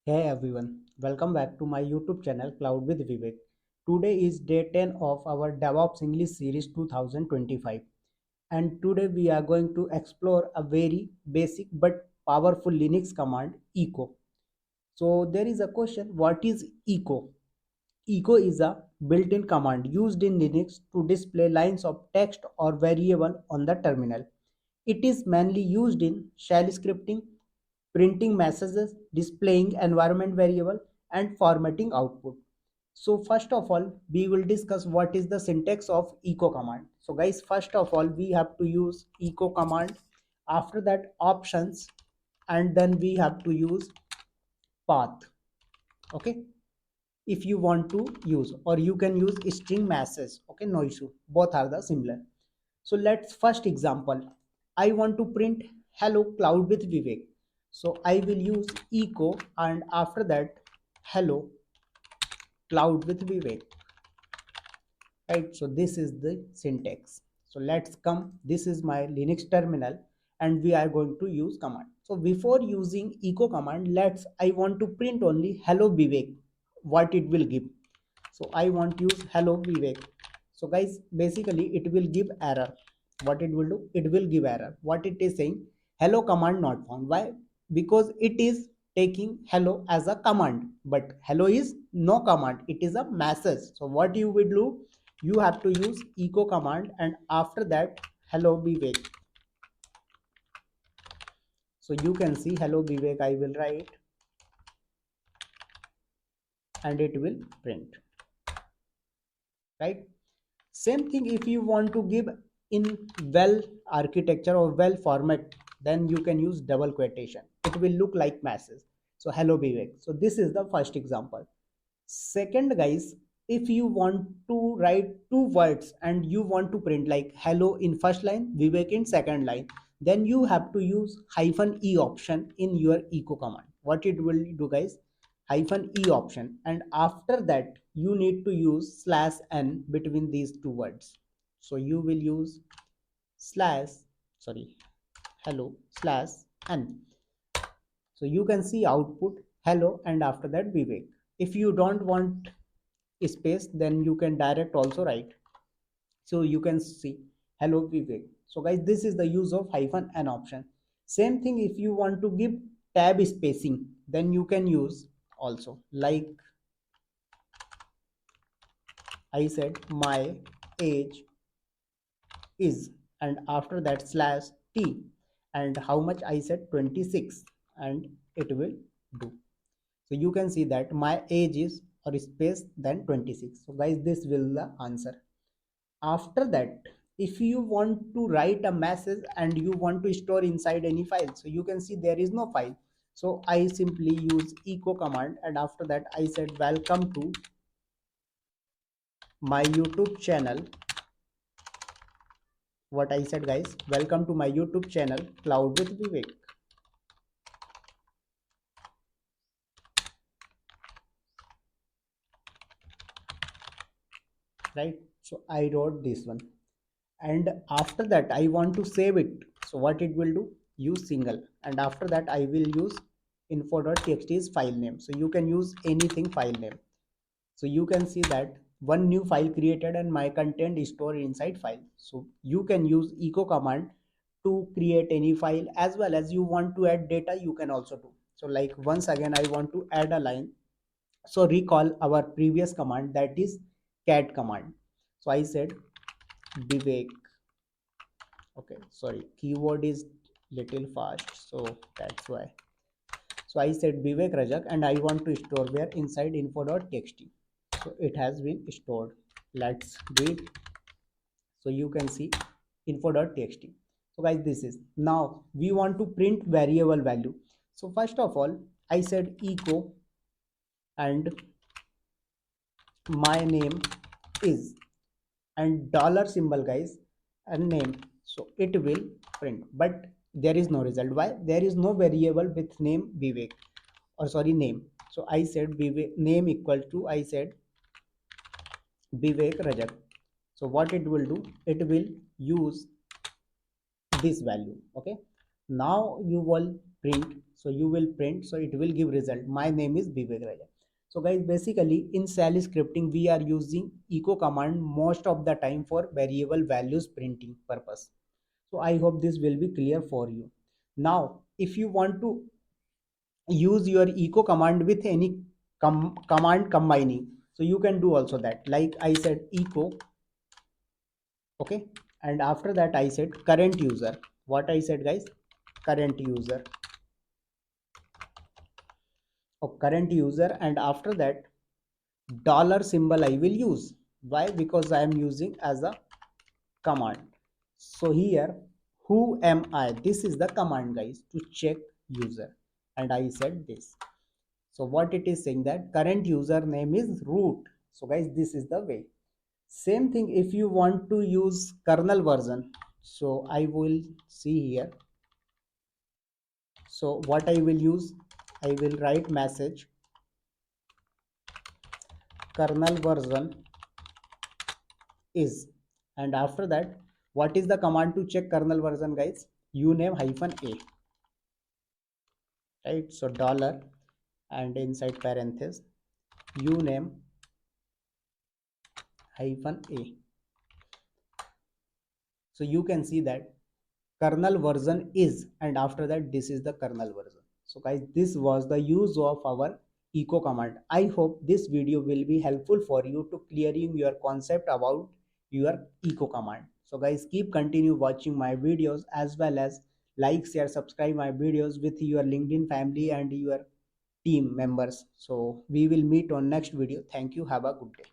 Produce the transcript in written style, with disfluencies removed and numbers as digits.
Hey everyone, welcome back to my YouTube channel Cloud with Vivek. Today is day 10 of our DevOps English Series 2025, and today we are going to explore a very basic but powerful Linux command echo. So there is a question, what is echo? Echo is a built-in command used in Linux to display lines of text or variable on the terminal. It is mainly used in shell scripting, printing messages, displaying environment variable, and formatting output. So first of all, we will discuss what is the syntax of echo command. So guys, first of all, we have to use echo command. After that, options, and then we have to use path. Okay, if you want to use, or you can use string message. Okay, no issue, both are the similar. So let's first example. I want to print hello cloud with Vivek. So I will use echo, and after that hello cloud with Vivek, right? So this is the syntax. So let's come, this is my Linux terminal, and we are going to use command. So before using echo command, I want to print only hello Vivek, what it will give. So I want to use hello Vivek. So guys, basically it will give error. What it will do, it will give error. What it is saying, hello command not found. Why? Because it is taking hello as a command, but hello is no command, it is a message. So what you will do, you have to use echo command, and after that hello Vivek. So you can see hello Vivek, I will write, and it will print, right? Same thing, if you want to give in well architecture or well format, then you can use double quotation, it will look like message. So hello Vivek. So this is the first example. Second guys, if you want to write two words and you want to print like hello in first line, Vivek in second line, then you have to use hyphen e option in your echo command. What it will do guys, hyphen e option, and after that you need to use slash n between these two words. So you will use slash, sorry, hello slash n. So you can see output hello, and after that Vivek. If you don't want space, then you can direct also write. So you can see hello Vivek. So guys, this is the use of hyphen n option. Same thing, if you want to give tab spacing, then you can use also, like I said my age is, and after that slash t, and how much I said 26, and it will do. So you can see that my age is or space then 26. So guys, this will the answer. After that, if you want to write a message and you want to store inside any file, so you can see there is no file. So I simply use echo command, and after that I said welcome to my YouTube channel. What I said guys, welcome to my YouTube channel Cloud with Vivek, right? So I wrote this one, and after that I want to save it. So what it will do, use single, and after that I will use info.txt is file name. So you can use anything file name. So you can see that one new file created and my content is stored inside file. So you can use echo command to create any file, as well as you want to add data, you can also do. So like once again I want to add a line. So recall our previous command, that is cat command. So I said Vivek. Okay, sorry, keyboard is little fast, so that's why. So I said Vivek Rajak, and I want to store where inside info.txt. So it has been stored. Let's do it. So you can see info.txt. So guys, this is, now we want to print variable value. So first of all, I said echo, and my name is, and dollar symbol guys, and name. So it will print, but there is no result. Why? There is no variable with name Vivek, or sorry, name. So I said Vivek name equal to, I said Vivek Rajak. So what it will do, it will use this value. Okay, now you will print. So you will print, so it will give result, my name is Vivek Raja. So guys, basically in shell scripting we are using echo command most of the time for variable values printing purpose. So I hope this will be clear for you. Now if you want to use your echo command with any command combining, so you can do also that, like I said echo, okay, and after that I said current user. What I said guys? Current user, or current user, and after that dollar symbol I will use. Why? Because I am using as a command. So here, who am I? This is the command guys to check user, and I said this. So what it is saying, that current user name is root. So guys, this is the way. Same thing if you want to use kernel version. So I will see here. So what I will use, I will write message kernel version is, and after that what is the command to check kernel version guys? Uname hyphen a, right? So dollar and inside parenthesis uname hyphen a. So you can see that kernel version is, and after that this is the kernel version. So guys, this was the use of our echo command. I hope this video will be helpful for you to clearing your concept about your echo command. So guys, keep continue watching my videos, as well as like, share, subscribe my videos with your LinkedIn family and your team members. So we will meet on next video. Thank you, have a good day.